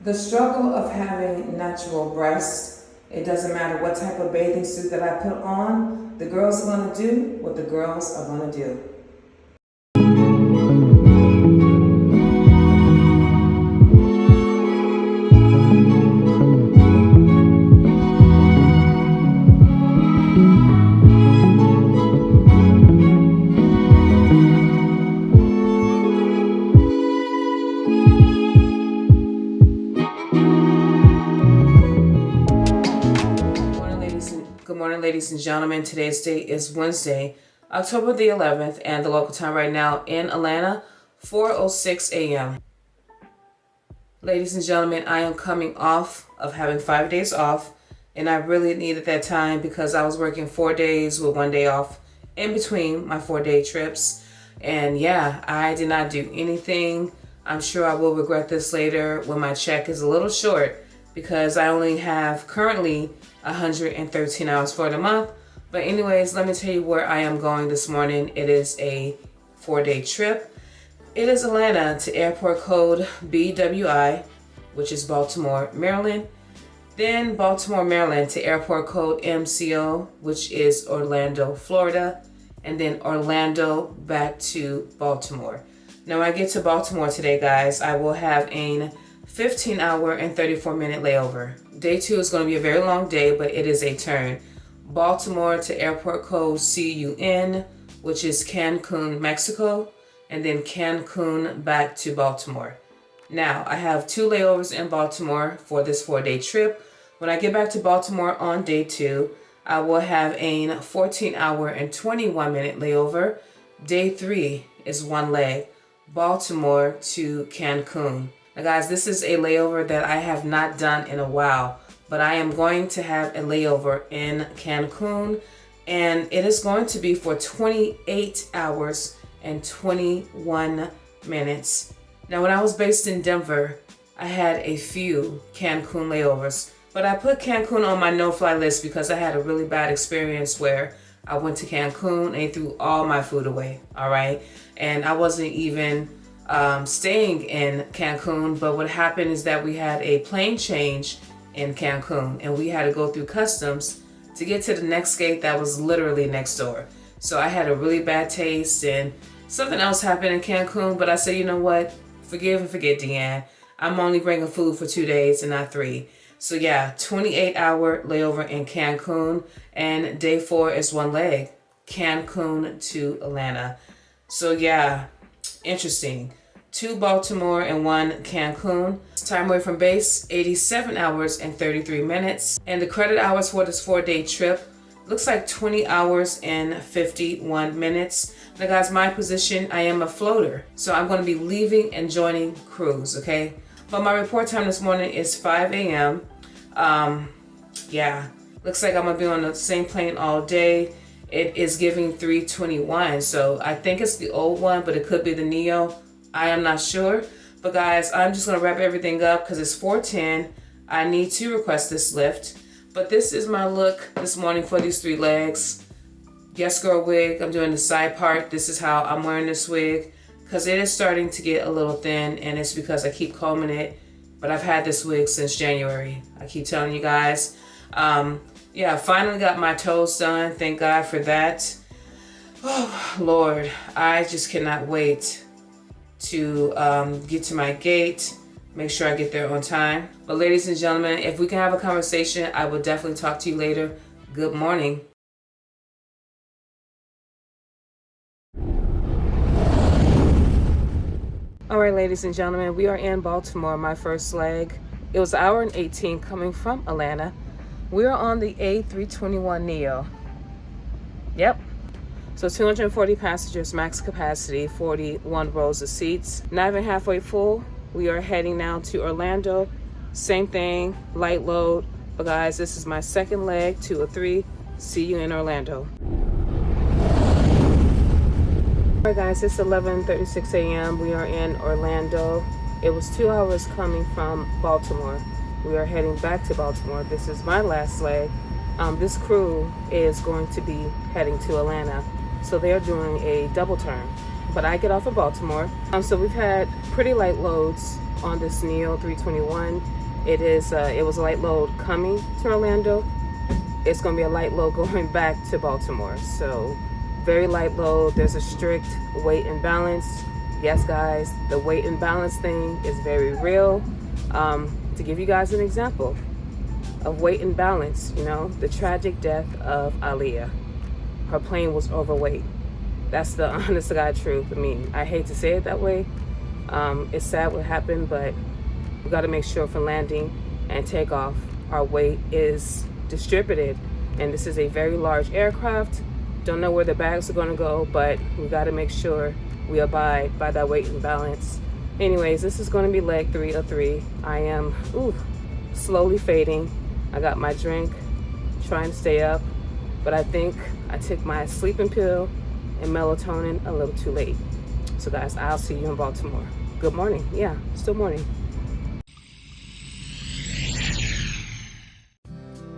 The struggle of having natural breasts, it doesn't matter what type of bathing suit that I put on, the girls are going to do what the girls are going to do. Good morning, ladies and gentlemen. Today's date is Wednesday, October the 11th, and the local time right now in Atlanta, 4:06 a.m. Ladies and gentlemen, I am coming off of having 5 days off, and I really needed that time because I was working 4 days with 1 day off in between my 4-day trips. And yeah, I did not do anything. I'm sure I will regret this later when my check is a little short because I only have currently 113 hours for the month. But anyways, let me tell you where I am going this morning. It is a 4-day trip. It is Atlanta to airport code BWI, which is Baltimore, Maryland. Then Baltimore, Maryland to airport code MCO, which is Orlando, Florida. And then Orlando back to Baltimore. Now when I get to Baltimore today, guys, I will have a 15-hour and 34-minute layover. Day 2 is going to be a very long day, but it is a turn. Baltimore to airport code CUN, which is Cancun, Mexico, and then Cancun back to Baltimore. Now, I have 2 layovers in Baltimore for this 4-day trip. When I get back to Baltimore on day 2, I will have a 14-hour and 21-minute layover. Day 3 is 1 leg, Baltimore to Cancun. Now guys, this is a layover that I have not done in a while, but I am going to have a layover in Cancun, and it is going to be for 28 hours and 21 minutes. Now when I was based in Denver, I had a few Cancun layovers, but I put Cancun on my no-fly list because I had a really bad experience where I went to Cancun and they threw all my food away, all right? And I wasn't even staying in Cancun, but what happened is that we had a plane change in Cancun and we had to go through customs to get to the next gate that was literally next door. So I had a really bad taste and something else happened in Cancun, but I said, you know what? Forgive and forget, Deann. I'm only bringing food for 2 days and not 3. So yeah, 28-hour layover in Cancun, and day 4 is 1 leg, Cancun to Atlanta. So yeah, interesting. 2 Baltimore and 1 Cancun. Time away from base, 87 hours and 33 minutes. And the credit hours for this 4-day trip looks like 20 hours and 51 minutes. Now guys, my position, I am a floater. So I'm going to be leaving and joining cruise, okay? But my report time this morning is 5 a.m. Yeah, looks like I'm going to be on the same plane all day. It is giving 3:21, so I think it's the old one, but it could be the Neo. I am not sure. But guys, I'm just going to wrap everything up because it's 4:10. I need to request this lift. But this is my look this morning for these 3 legs. Yes Girl wig. I'm doing the side part. This is how I'm wearing this wig because it is starting to get a little thin, and it's because I keep combing it. But I've had this wig since January. I keep telling you guys. Yeah, I finally got my toes done. Thank God for that. Oh, Lord. I just cannot wait to get to my gate. Make sure I get there on time. But ladies and gentlemen, if we can have a conversation, I will definitely talk to you later. Good morning. All right, ladies and gentlemen, we are in Baltimore, my first leg. It was 1 hour and 18 coming from Atlanta. We are on the A321 Neo. Yep. So 240 passengers, max capacity, 41 rows of seats. Not even halfway full. We are heading now to Orlando. Same thing, light load. But guys, this is my second leg, 2 of 3. See you in Orlando. All right guys, it's 11:36 a.m. We are in Orlando. It was 2 hours coming from Baltimore. We are heading back to Baltimore. This is my last leg. This crew is going to be heading to Atlanta. So they're doing a double turn. But I get off of Baltimore. So we've had pretty light loads on this Neo 321. It was a light load coming to Orlando. It's going to be a light load going back to Baltimore. So very light load. There's a strict weight and balance. Yes, guys, the weight and balance thing is very real. To give you guys an example of weight and balance, the tragic death of Aaliyah. Her plane was overweight. That's the honest to God truth. I mean, I hate to say it that way. It's sad what happened, but we got to make sure for landing and takeoff, our weight is distributed. And this is a very large aircraft. Don't know where the bags are going to go, but we got to make sure we abide by that weight and balance. Anyways, this is going to be leg 303. I am slowly fading. I got my drink, trying to stay up, but I think I took my sleeping pill and melatonin a little too late. So guys, I'll see you in Baltimore. Good morning. Yeah, still morning.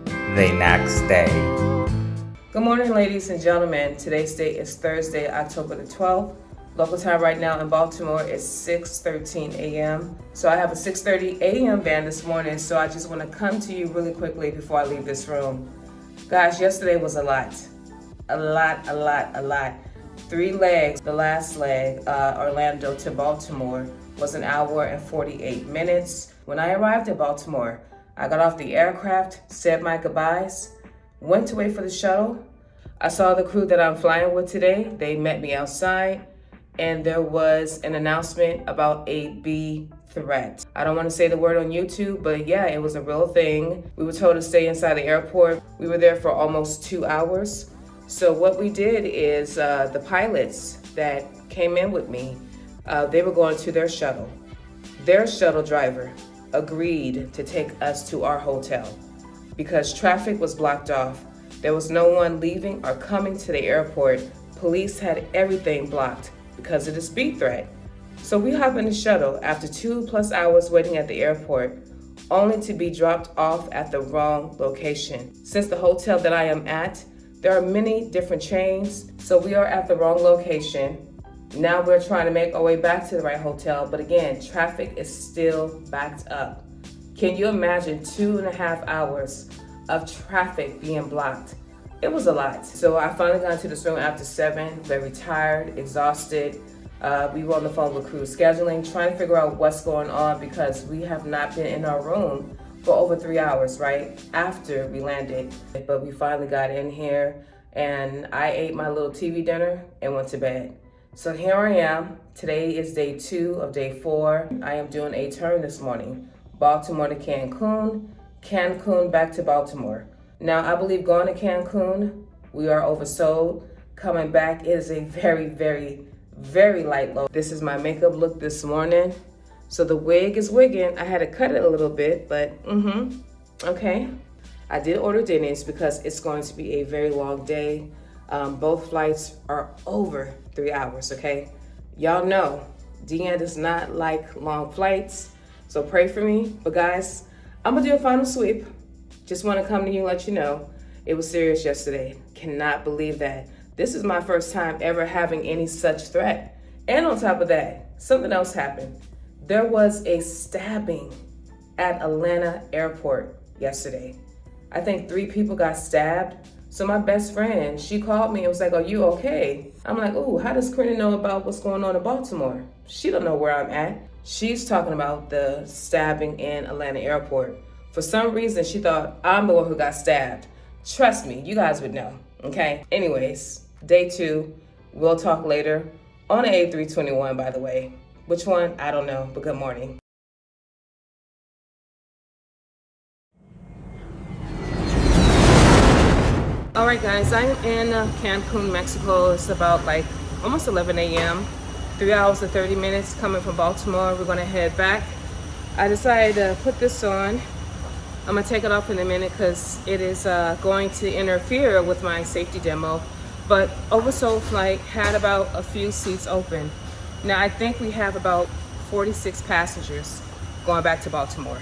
The next day. Good morning, ladies and gentlemen. Today's date is Thursday, October the 12th. Local time right now in Baltimore is 6:13 a.m. So I have a 6:30 a.m. van this morning, so I just want to come to you really quickly before I leave this room. Guys, yesterday was a lot. 3 legs. The last leg, Orlando to Baltimore, was 1 hour and 48 minutes. When I arrived in Baltimore, I got off the aircraft, said my goodbyes, went to wait for the shuttle. I saw the crew that I'm flying with today. They met me outside, and there was an announcement about a B threat. I don't want to say the word on YouTube, but yeah, it was a real thing. We were told to stay inside the airport. We were there for almost 2 hours. So what we did is the pilots that came in with me, they were going to their shuttle. Their shuttle driver agreed to take us to our hotel because traffic was blocked off. There was no one leaving or coming to the airport. Police had everything blocked because of the speed threat. So we hop in the shuttle after 2+ hours waiting at the airport, only to be dropped off at the wrong location. Since the hotel that I am at, there are many different chains, so we are at the wrong location. Now we're trying to make our way back to the right hotel, but again, traffic is still backed up. Can you imagine 2.5 hours of traffic being blocked? It was a lot. So I finally got into this room after 7, very tired, exhausted. We were on the phone with crew scheduling, trying to figure out what's going on because we have not been in our room for over 3 hours, right? After we landed. But we finally got in here and I ate my little TV dinner and went to bed. So here I am. Today is day 2 of day 4. I am doing a turn this morning. Baltimore to Cancun, Cancun back to Baltimore. Now, I believe going to Cancun, we are oversold. Coming back, it is a very, very, very light load. This is my makeup look this morning. So the wig is wigging. I had to cut it a little bit, but okay. I did order Denny's because it's going to be a very long day. Both flights are over 3 hours, okay? Y'all know, Deann does not like long flights, so pray for me. But guys, I'm gonna do a final sweep. Just wanna come to you and let you know, it was serious yesterday. Cannot believe that. This is my first time ever having any such threat. And on top of that, something else happened. There was a stabbing at Atlanta airport yesterday. I think 3 people got stabbed. So my best friend, she called me and was like, "Are you okay?" I'm like, "Ooh, how does Karina know about what's going on in Baltimore?" She don't know where I'm at. She's talking about the stabbing in Atlanta airport. For some reason, she thought I'm the one who got stabbed. Trust me, you guys would know, okay? Anyways, day 2, we'll talk later on an A321, by the way. Which one? I don't know, but good morning. All right, guys, I'm in Cancun, Mexico. It's about like almost 11 a.m. 3 hours and 30 minutes coming from Baltimore. We're gonna head back. I decided to put this on. I'm gonna take it off in a minute because it is going to interfere with my safety demo. But oversold flight had about a few seats open. Now I think we have about 46 passengers going back to Baltimore.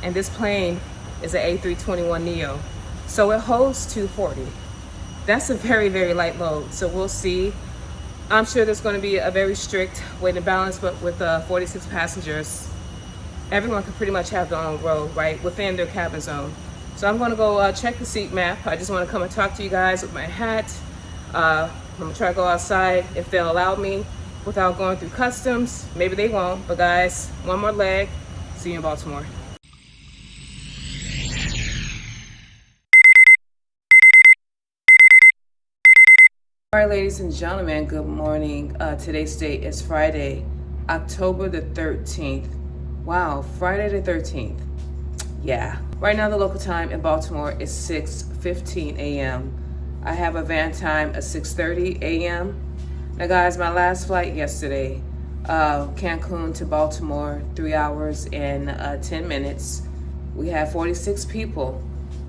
And this plane is an A321 Neo. So it holds 240. That's a very, very light load. So we'll see. I'm sure there's going to be a very strict weight and balance, but with 46 passengers, everyone can pretty much have their own row, right, within their cabin zone. So I'm gonna go check the seat map. I just wanna come and talk to you guys with my hat. I'm gonna try to go outside if they'll allow me without going through customs. Maybe they won't, but guys, one more leg. See you in Baltimore. All right, ladies and gentlemen, good morning. Today's date is Friday, October the 13th. Wow, Friday the 13th. Yeah. Right now, the local time in Baltimore is 6:15 a.m. I have a van time of 6:30 a.m. Now, guys, my last flight yesterday, Cancun to Baltimore, 3 hours and 10 minutes. We had 46 people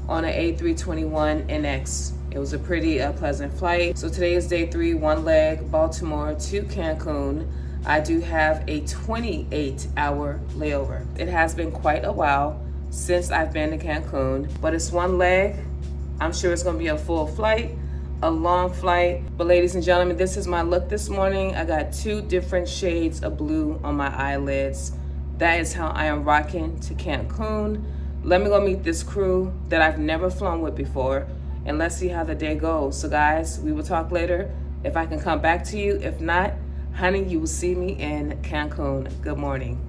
on an A321NX. It was a pretty pleasant flight. So today is day 3, one leg, Baltimore to Cancun. I do have a 28-hour layover. It has been quite a while since I've been to Cancun, but it's one leg. I'm sure it's gonna be a full flight, a long flight. But ladies and gentlemen, this is my look this morning. I got 2 different shades of blue on my eyelids. That is how I am rocking to Cancun. Let me go meet this crew that I've never flown with before, and let's see how the day goes. So guys, we will talk later if I can come back to you. If not, honey, you will see me in Cancun. Good morning.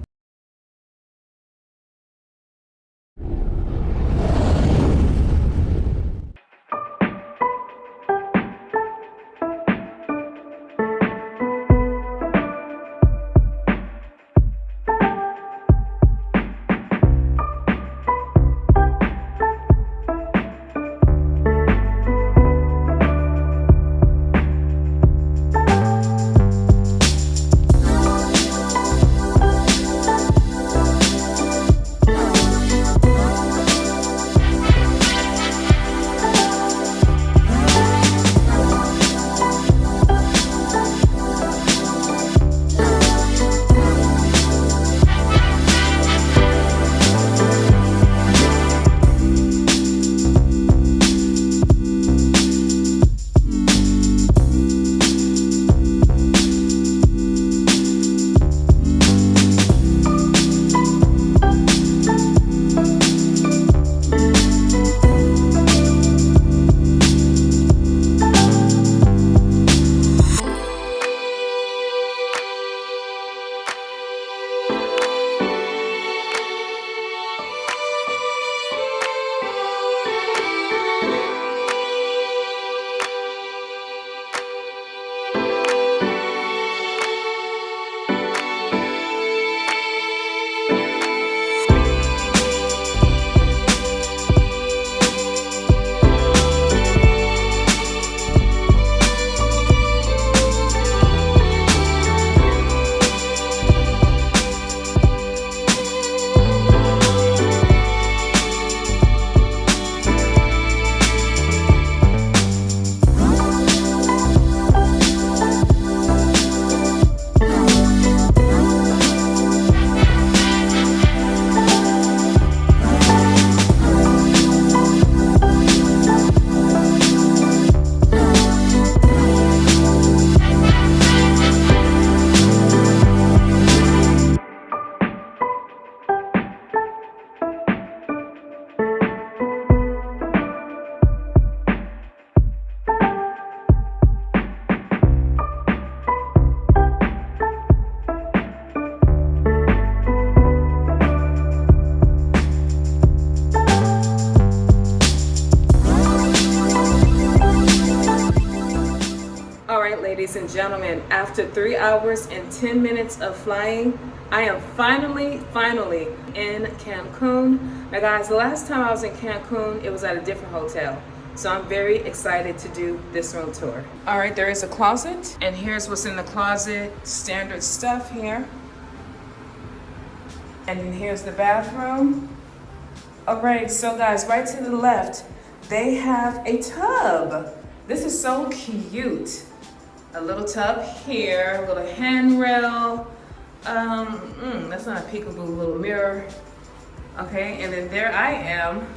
Ladies and gentlemen, after 3 hours and 10 minutes of flying, I am finally in Cancun. Now guys, the last time I was in Cancun, it was at a different hotel. So I'm very excited to do this room tour. All right, there is a closet, and here's what's in the closet. Standard stuff here. And then here's the bathroom. All right, so guys, right to the left, they have a tub. This is so cute. A little tub here, a little handrail. That's not a peekaboo, little mirror. Okay, and then there I am.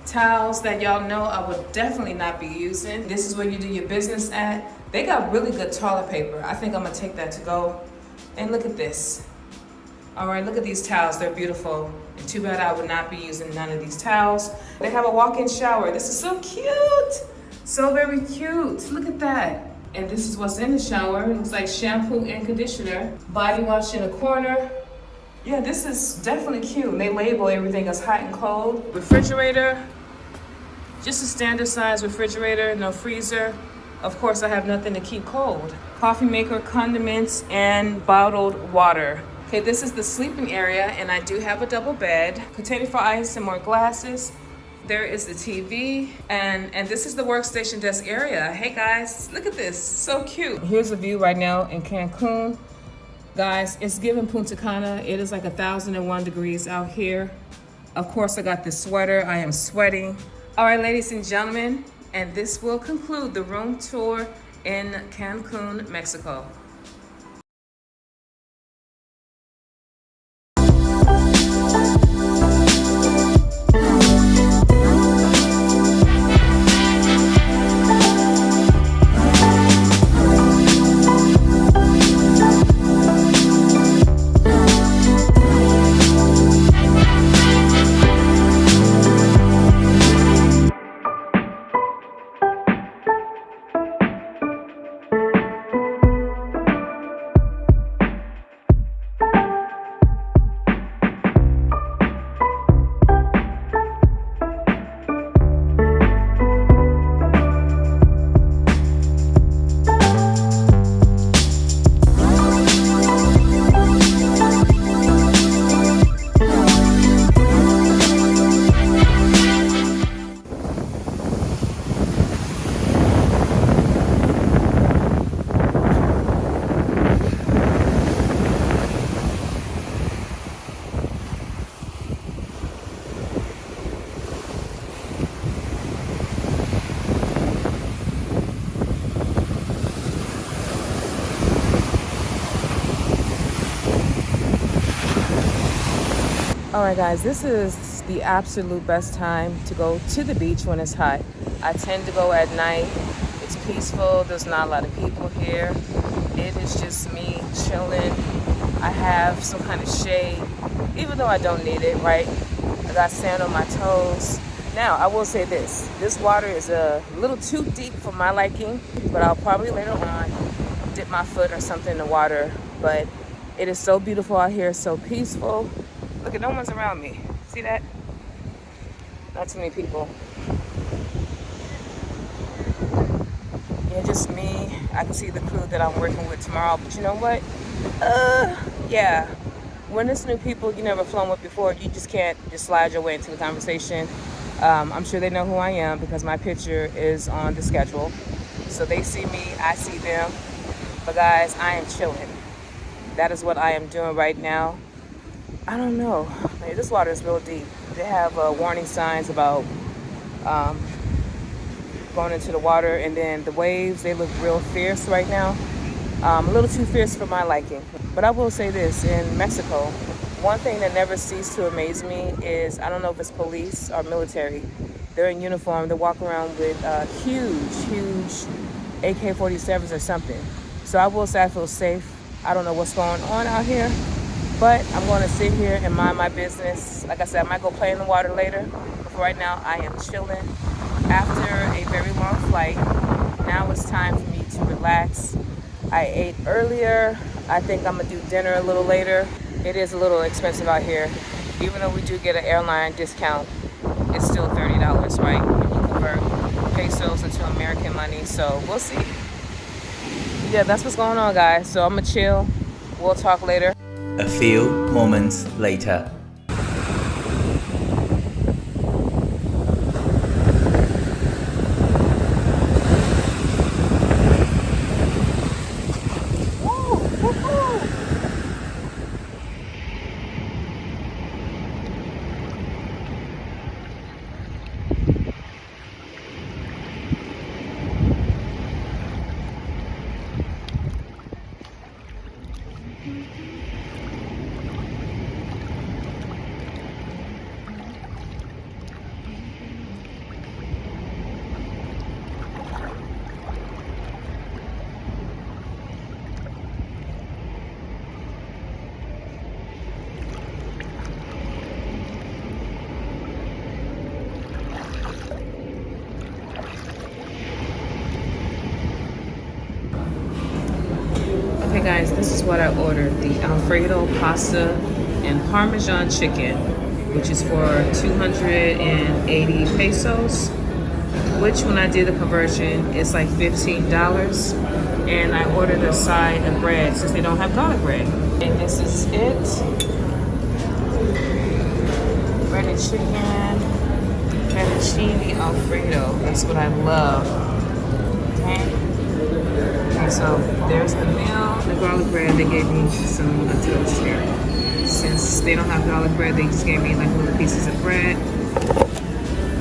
Towels that y'all know I would definitely not be using. This is where you do your business at. They got really good toilet paper. I think I'm gonna take that to go. And look at this. All right, look at these towels. They're beautiful. Too bad I would not be using none of these towels. They have a walk-in shower. This is so cute. So very cute. Look at that. And this is what's in the shower. It looks like shampoo and conditioner. Body wash in the corner. Yeah, this is definitely cute. And they label everything as hot and cold. Refrigerator. Just a standard size refrigerator, no freezer. Of course, I have nothing to keep cold. Coffee maker, condiments, and bottled water. Okay, this is the sleeping area, and I do have a double bed. Container for ice and more glasses. There is the TV, and this is the workstation desk area. Hey guys, look at this, so cute. Here's a view right now in Cancun. Guys, it's giving Punta Cana. It is like 1,001 degrees out here. Of course, I got this sweater, I am sweating. All right, ladies and gentlemen, and this will conclude the room tour in Cancun, Mexico. All right, guys, this is the absolute best time to go to the beach when it's hot. I tend to go at night. It's peaceful. There's not a lot of people here. It is just me chilling. I have some kind of shade, even though I don't need it, right? I got sand on my toes. Now, I will say this. This water is a little too deep for my liking, but I'll probably later on dip my foot or something in the water. But it is so beautiful out here, so peaceful. Look at, no one's around me. See that? Not too many people. Yeah, just me. I can see the crew that I'm working with tomorrow. But you know what? Yeah. When it's new people you never flown with before, you just can't just slide your way into the conversation. I'm sure they know who I am because my picture is on the schedule. So they see me, I see them. But guys, I am chilling. That is what I am doing right now. I don't know. This water is real deep. They have warning signs about going into the water, and then the waves, they look real fierce right now. A little too fierce for my liking. But I will say this, in Mexico, one thing that never ceased to amaze me is, I don't know if it's police or military. They're in uniform. They walk around with huge AK-47s or something. So I will say I feel safe. I don't know what's going on out here. But I'm going to sit here and mind my business. Like I said, I might go play in the water later. But for right now, I am chilling. After a very long flight, now it's time for me to relax. I ate earlier. I think I'm going to do dinner a little later. It is a little expensive out here. Even though we do get an airline discount, it's still $30, right? When you convert pesos into American money. So we'll see. Yeah, that's what's going on, guys. So I'm going to chill. We'll talk later. A few moments later. this is what I ordered. The Alfredo pasta and Parmesan chicken, which is for 280 pesos, which when I did the conversion, it's like $15. And I ordered a side of bread since they don't have garlic bread. And this is it. Breaded chicken, fettuccine Alfredo. That's what I love. Okay, so there's the meal. The garlic bread, they gave me some toast here. Since they don't have garlic bread, they just gave me like little pieces of bread.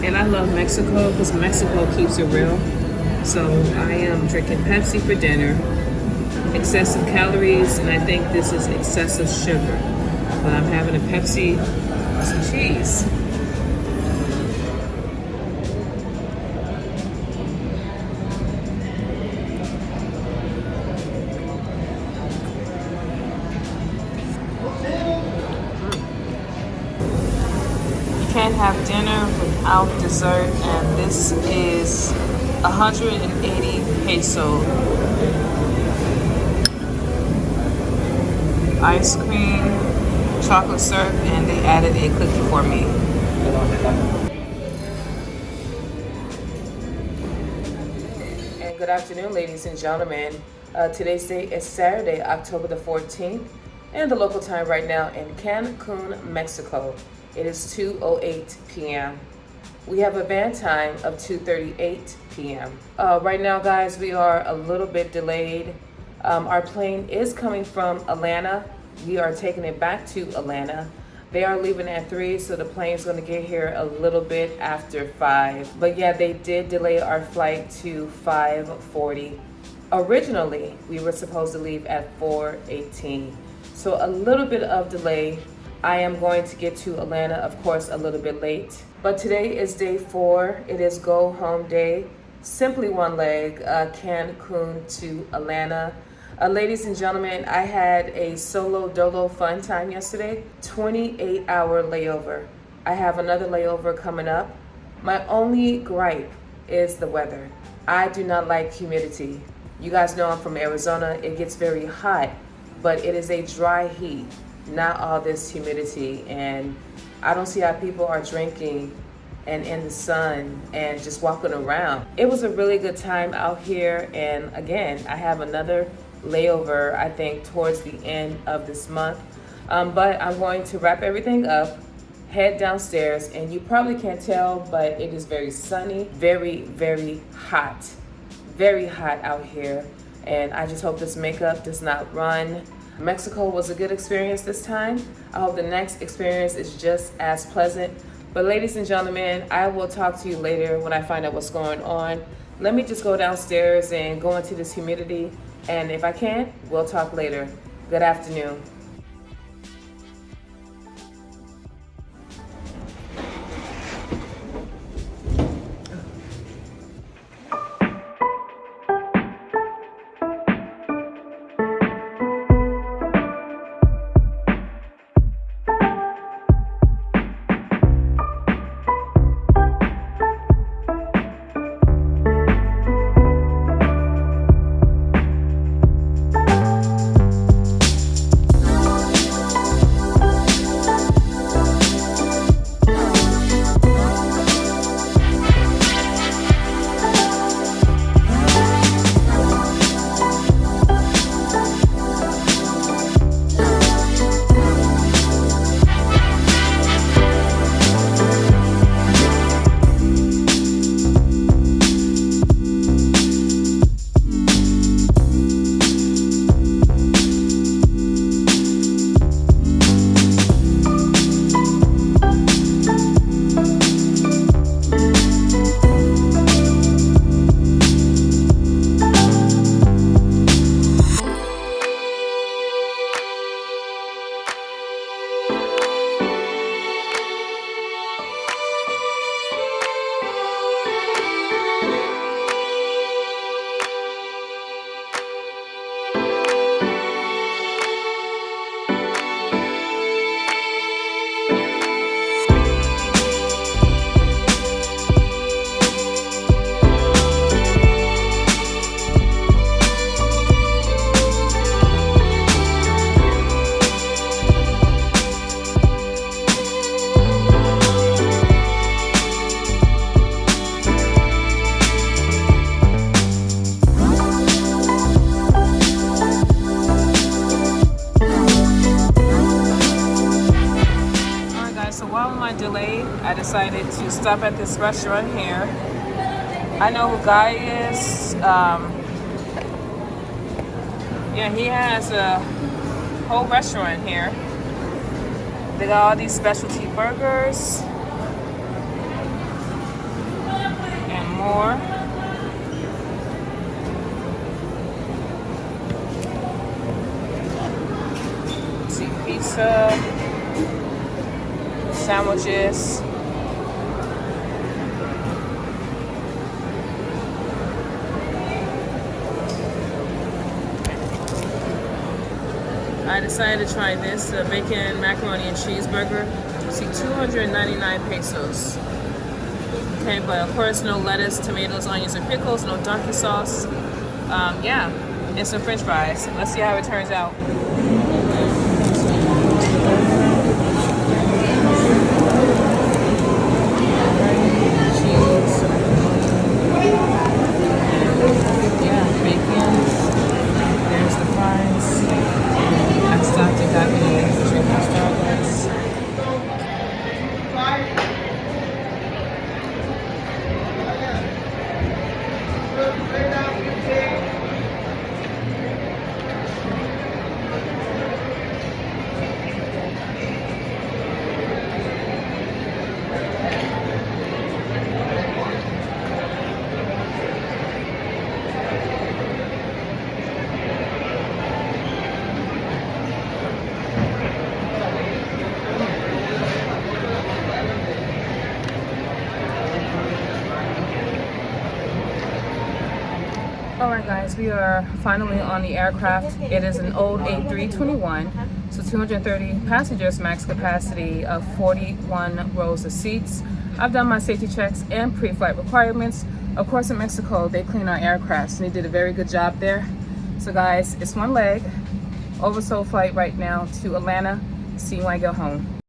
And I love Mexico because Mexico keeps it real. So I am drinking Pepsi for dinner. Excessive calories, and I think this is excessive sugar. But I'm having a Pepsi with some cheese. Can't have dinner without dessert, and this is 180 peso. Ice cream, chocolate syrup, and they added a cookie for me. And good afternoon, ladies and gentlemen. Today's date is Saturday, October the 14th, and the local time right now in Cancun, Mexico. It is 2:08 p.m. We have a van time of 2:38 p.m. Right now, guys, we are a little bit delayed. Our plane is coming from Atlanta. We are taking it back to Atlanta. They are leaving at 3, so the plane's going to get here a little bit after 5. But yeah, they did delay our flight to 5:40. Originally, we were supposed to leave at 4:18. So a little bit of delay. I am going to get to Atlanta, of course, a little bit late. But today is day 4. It is go home day. Simply one leg, Cancun to Atlanta. Ladies and gentlemen, I had a solo dolo fun time yesterday. 28-hour layover. I have another layover coming up. My only gripe is the weather. I do not like humidity. You guys know I'm from Arizona. It gets very hot, but it is a dry heat. Not all this humidity, and I don't see how people are drinking and in the sun and just walking around. It was a really good time out here, and again, I have another layover, I think, towards the end of this month. But I'm going to wrap everything up, head downstairs, and you probably can't tell, but it is very sunny, very, very hot. Very hot out here, and I just hope this makeup does not run. Mexico was a good experience this time. I hope the next experience is just as pleasant. But ladies and gentlemen, I will talk to you later when I find out what's going on. Let me just go downstairs and go into this humidity. And if I can, we'll talk later. Good afternoon. so while on my delay, I decided to stop at this restaurant here. I know who Guy is. Yeah, he has a whole restaurant here. They got all these specialty burgers and more. See, pizza, sandwiches. I decided to try this, the bacon macaroni and cheeseburger. See, 299 pesos. Okay, but of course no lettuce, tomatoes, onions, and pickles, no donkey sauce. Yeah, and some french fries. Let's see how it turns out. Alright guys, we are finally on the aircraft. It is an old A321, so 230 passengers, max capacity of 41 rows of seats. I've done my safety checks and pre-flight requirements. Of course in Mexico, they clean our aircraft, and they did a very good job there. So guys, it's one leg, oversold flight right now to Atlanta. See you when I go home.